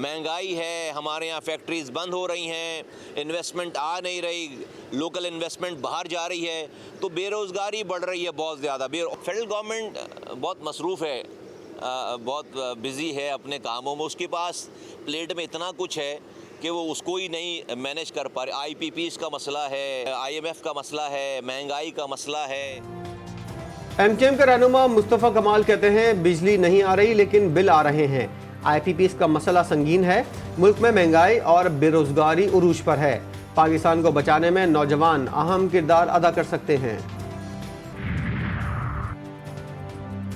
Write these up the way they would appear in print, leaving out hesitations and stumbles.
مہنگائی ہے، ہمارے یہاں فیکٹریز بند ہو رہی ہیں، انویسٹمنٹ آ نہیں رہی، لوکل انویسٹمنٹ باہر جا رہی ہے، تو بے روزگاری بڑھ رہی ہے بہت زیادہ۔ فیڈرل گورنمنٹ بہت مصروف ہے، بہت بزی ہے اپنے کاموں میں، اس کے پاس پلیٹ میں اتنا کچھ ہے کہ وہ اس کو ہی نہیں مینیج کر پا رہے۔ آئی پی پیز کا مسئلہ ہے، آئی ایم ایف کا مسئلہ ہے، مہنگائی کا مسئلہ ہے۔ ایم کیو ایم کے رہنما مصطفیٰ کمال کہتے ہیں بجلی نہیں آ رہی لیکن بل آ رہے ہیں۔ آئی پی پیز کا مسئلہ سنگین ہے، ملک میں مہنگائی اور بے روزگاری عروج پر ہے۔ پاکستان کو بچانے میں نوجوان اہم کردار ادا کر سکتے ہیں۔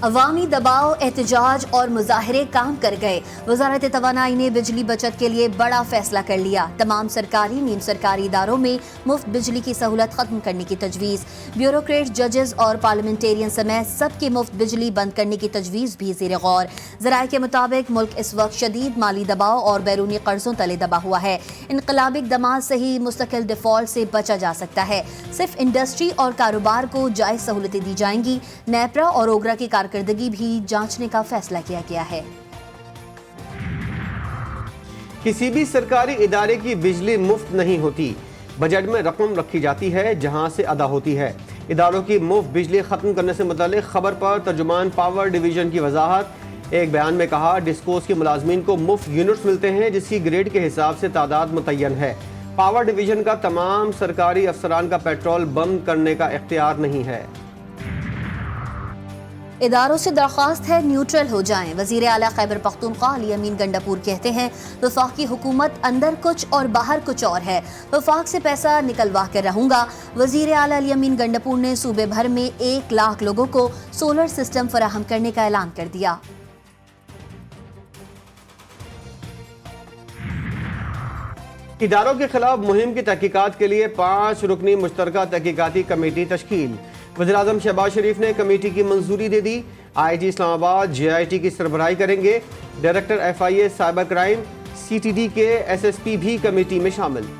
عوامی دباؤ، احتجاج اور مظاہرے کام کر گئے۔ وزارت توانائی نے بجلی بچت کے لیے بڑا فیصلہ کر لیا۔ تمام سرکاری نیم سرکاری اداروں میں مفت بجلی کی سہولت ختم کرنے کی تجویز۔ بیوروکریٹ، ججز اور پارلیمنٹیرین سمیت سب کی مفت بجلی بند کرنے کی تجویز بھی زیر غور۔ ذرائع کے مطابق ملک اس وقت شدید مالی دباؤ اور بیرونی قرضوں تلے دبا ہوا ہے۔ انقلابی اقدامات سے ہی مستقل ڈیفالٹ سے بچا جا سکتا ہے۔ صرف انڈسٹری اور کاروبار کو جائز سہولتیں دی جائیں گی۔ نیپرا اور اوگرا کی کارکردگی بھی جانچنے کا فیصلہ کیا گیا ہے۔ کسی بھی سرکاری ادارے کی بجلی مفت نہیں ہوتی، بجٹ میں رقم رکھی جاتی ہے جہاں سے ادا ہوتی ہے۔ اداروں کی مفت بجلی ختم کرنے سے متعلق خبر پر ترجمان پاور ڈویژن کی وضاحت۔ ایک بیان میں کہا ڈسکوز کے ملازمین کو مفت یونٹس ملتے ہیں جس کی گریڈ کے حساب سے تعداد متعین ہے۔ پاور ڈویژن کا تمام سرکاری افسران کا پیٹرول بند کرنے کا اختیار نہیں ہے۔ اداروں سے درخواست ہے نیوٹرل ہو جائیں۔ وزیر اعلیٰ خیبر پختونخوا علی امین گنڈاپور کہتے ہیں وفاقی حکومت اندر کچھ اور باہر کچھ اور ہے، وفاق سے پیسہ نکلوا کر رہوں گا۔ وزیر اعلیٰ علی امین گنڈاپور نے صوبے بھر میں 1 لاکھ لوگوں کو سولر سسٹم فراہم کرنے کا اعلان کر دیا۔ اداروں کے خلاف مہم کی تحقیقات کے لیے 5 رکنی مشترکہ تحقیقاتی کمیٹی تشکیل۔ وزیراعظم شہباز شریف نے کمیٹی کی منظوری دے دی۔ آئی جی اسلام آباد جے آئی ٹی کی سربراہی کریں گے۔ Director F I A cyber crime C T D کے ایس ایس پی بھی کمیٹی میں شامل۔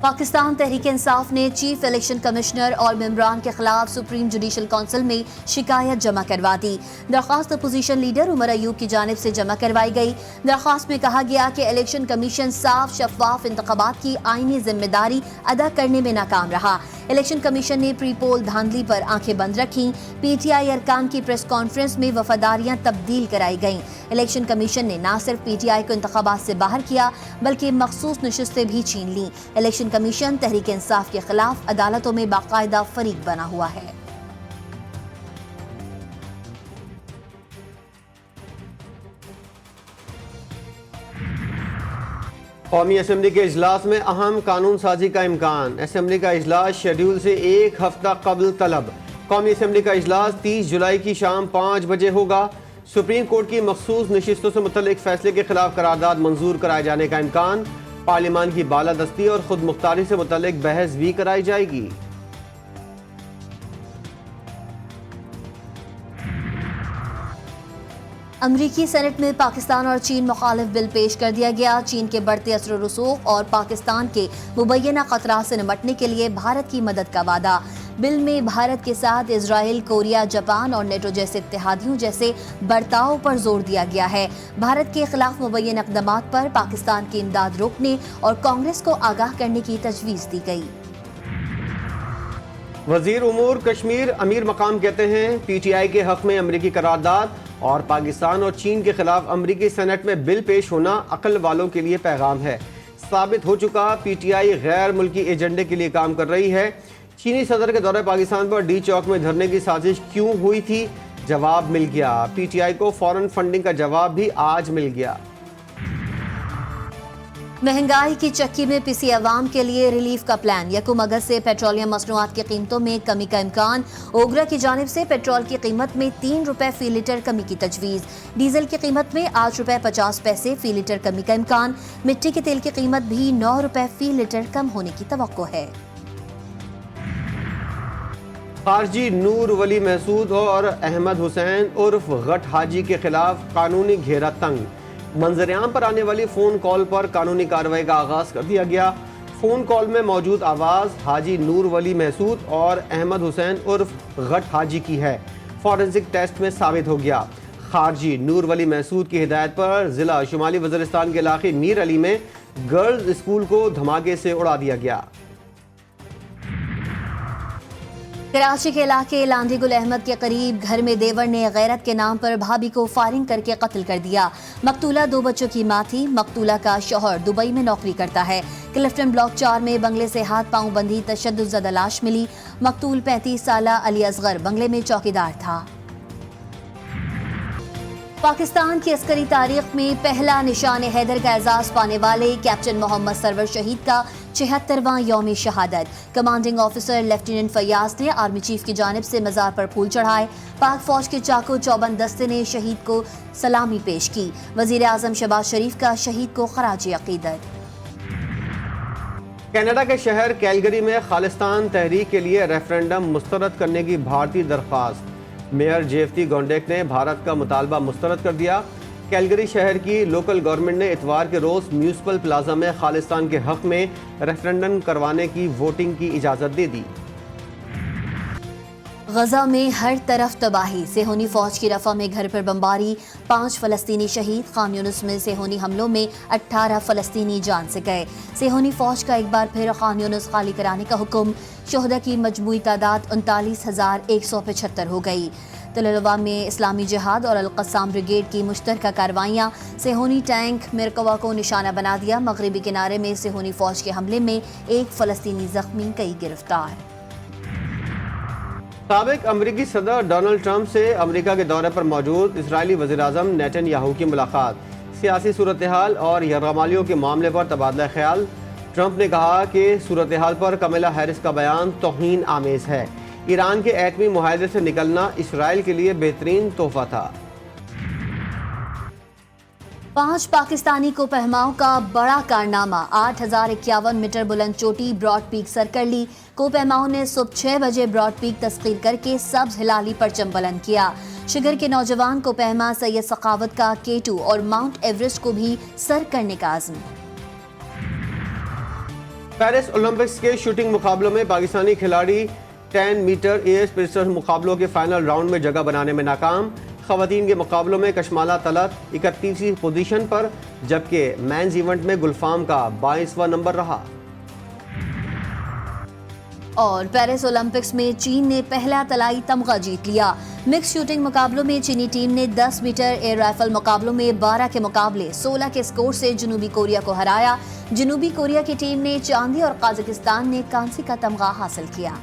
پاکستان تحریک انصاف نے چیف الیکشن کمشنر اور ممبران کے خلاف سپریم جوڈیشل کونسل میں شکایت جمع کروا دی۔ درخواست اپوزیشن لیڈر عمر ایوب کی جانب سے جمع کروائی گئی۔ درخواست میں کہا گیا کہ الیکشن کمیشن صاف شفاف انتخابات کی آئینی ذمہ داری ادا کرنے میں ناکام رہا۔ الیکشن کمیشن نے پری پول دھاندلی پر آنکھیں بند رکھیں۔ پی ٹی آئی ارکان کی پریس کانفرنس میں وفاداریاں تبدیل کرائی گئیں۔ الیکشن کمیشن نے نہ صرف پی ٹی آئی کو انتخابات سے باہر کیا بلکہ مخصوص نشستیں بھی چھین لیں۔ الیکشن کمیشن تحریک انصاف کے خلاف عدالتوں میں باقاعدہ فریق بنا ہوا ہے۔ قومی اسمبلی کے اجلاس میں اہم قانون سازی کا امکان۔ اسمبلی کا اجلاس شیڈیول سے 1 ہفتہ قبل طلب۔ قومی اسمبلی کا اجلاس 30 جولائی کی شام 5 بجے ہوگا۔ سپریم کورٹ کی مخصوص نشستوں سے متعلق فیصلے کے خلاف قرارداد منظور کرائے جانے کا امکان۔ پارلیمان کی بالادستی اور خود مختاری سے متعلق بحث بھی کرائی جائے گی۔ امریکی سینٹ میں پاکستان اور چین مخالف بل پیش کر دیا گیا۔ چین کے بڑھتے اثر و رسوخ اور پاکستان کے مبینہ خطرات سے نمٹنے کے لیے بھارت کی مدد کا وعدہ۔ بل میں بھارت کے ساتھ اسرائیل، کوریا، جاپان اور نیٹو جیسے اتحادیوں جیسے برتاؤ پر زور دیا گیا ہے۔ بھارت کے خلاف مبینہ اقدامات پر پاکستان کی امداد روکنے اور کانگریس کو آگاہ کرنے کی تجویز دی گئی۔ وزیر امور کشمیر امیر مقام کہتے ہیں پی ٹی آئی کے حق میں امریکی قرارداد اور پاکستان اور چین کے خلاف امریکی سینٹ میں بل پیش ہونا عقل والوں کے لیے پیغام ہے۔ ثابت ہو چکا پی ٹی آئی غیر ملکی ایجنڈے کے لیے کام کر رہی ہے۔ چینی صدر کے دورہ پاکستان پر ڈی چوک میں دھرنے کی سازش کیوں ہوئی تھی؟ جواب مل گیا۔ پی ٹی آئی کو فوراً فنڈنگ کا جواب بھی آج مل گیا۔ مہنگائی کی چکی میں پسی عوام کے لیے ریلیف کا پلان۔ 1 اگست سے پیٹرولیم مصنوعات کی قیمتوں میں کمی کا امکان۔ اوگرا کی جانب سے پیٹرول کی قیمت میں 3 روپے فی لیٹر کمی کی تجویز۔ ڈیزل کی قیمت میں 8 روپے 50 پیسے فی لیٹر کمی کا امکان۔ مٹی کے تیل کی قیمت بھی 9 روپے فی لیٹر کم ہونے کی توقع ہے۔ خارجی نور ولی محسود اور احمد حسین عرف غٹ حاجی کے خلاف قانونی گھیرا تنگ۔ منظر عام پر آنے والی فون کال پر قانونی کارروائی کا آغاز کر دیا گیا۔ فون کال میں موجود آواز حاجی نور ولی محسود اور احمد حسین عرف غٹ حاجی کی ہے۔ فورنسک ٹیسٹ میں ثابت ہو گیا۔ خارجی نور ولی محسود کی ہدایت پر ضلع شمالی وزیرستان کے علاقے میر علی میں گرلز اسکول کو دھماکے سے اڑا دیا گیا۔ کراچی کے علاقے لاندھی گل احمد کے قریب گھر میں دیور نے غیرت کے نام پر بھابھی کو فائرنگ کر کے قتل کر دیا۔ مقتولہ 2 بچوں کی ماں تھی۔ مقتولہ کا شوہر دبئی میں نوکری کرتا ہے۔ کلفٹن بلاک 4 میں بنگلے سے ہاتھ پاؤں بندھی تشدد زدہ لاش ملی۔ مقتول 35 سالہ علی اصغر بنگلے میں چوکیدار تھا۔ پاکستان کی عسکری تاریخ میں پہلا نشان حیدر کا اعزاز پانے والے کیپٹن محمد سرور شہید کا 76واں یوم شہادت۔ کمانڈنگ آفیسر لیفٹیننٹ فیاض نے آرمی چیف کی جانب سے مزار پر پھول چڑھائے۔ پاک فوج کے چاقو چوبند دستے نے شہید کو سلامی پیش کی۔ وزیر اعظم شہباز شریف کا شہید کو خراج عقیدت۔ کینیڈا کے شہر کیلگری میں خالستان تحریک کے لیے ریفرنڈم مسترد کرنے کی بھارتی درخواست۔ میئر جیفتی گونڈیک نے بھارت کا مطالبہ مسترد کر دیا۔ کیلگری شہر کی لوکل گورنمنٹ نے اتوار کے روز میونسپل پلازا میں خالستان کے حق میں ریفرنڈم کروانے کی ووٹنگ کی اجازت دے دی۔ غزہ میں ہر طرف تباہی، صہیونی فوج کی رفح میں گھر پر بمباری، 5 فلسطینی شہید۔ خان یونس میں صہیونی حملوں میں 18 فلسطینی جان سے گئے۔ صہیونی فوج کا ایک بار پھر خان یونس خالی کرانے کا حکم۔ شہداء کی مجموعی تعداد 39,175 ہو گئی۔ تل العلوہ میں اسلامی جہاد اور القسام بریگیڈ کی مشترکہ کارروائیاں۔ صہیونی ٹینک مرکوا کو نشانہ بنا دیا۔ مغربی کنارے میں صہیونی فوج کے حملے میں 1 فلسطینی زخمی، کئی گرفتار۔ سابق امریکی صدر ڈونلڈ ٹرمپ سے امریکہ کے دورے پر موجود اسرائیلی وزیراعظم نیتن یاہو کی ملاقات۔ سیاسی صورتحال اور یرغمالیوں کے معاملے پر تبادلہ خیال۔ ٹرمپ نے کہا کہ صورتحال پر کملا ہیرس کا بیان توہین آمیز ہے۔ ایران کے ایٹمی معاہدے سے نکلنا اسرائیل کے لیے بہترین تحفہ تھا۔ 5 پاکستانی کوپہماؤں کا بڑا کارنامہ، 8,051 میٹر بلند چوٹی براڈ پیک سر کر لی۔ کوپہماؤں نے صبح 6 بجے براڈ پیک تسخیر کر کے سبز ہلالی پرچم بلند کیا۔ شگر کے نوجوان کوپہما سید سخاوت کا K2 اور ماؤنٹ ایورسٹ کو بھی سر کرنے کا عزم۔ پیرس اولمپکس کے شوٹنگ مقابلوں میں پاکستانی کھلاڑی 10 میٹر ایئر پسٹل مقابلوں کے فائنل راؤنڈ میں جگہ بنانے میں ناکام۔ خواتین کے مقابلوں میں کشمالہ طلعت 31ویں پوزیشن پر، جبکہ مینز ایونٹ میں گلفام کا 22واں نمبر رہا۔ اور پیرس اولمپکس میں چین نے پہلا طلائی تمغہ جیت لیا۔ مکس شوٹنگ مقابلوں میں چینی ٹیم نے 10 میٹر ایئر رائفل مقابلوں میں 12 کے مقابلے 16 کے سکور سے جنوبی کوریا کو ہرایا۔ جنوبی کوریا کی ٹیم نے چاندی اور قازقستان نے کانسی کا تمغہ حاصل کیا۔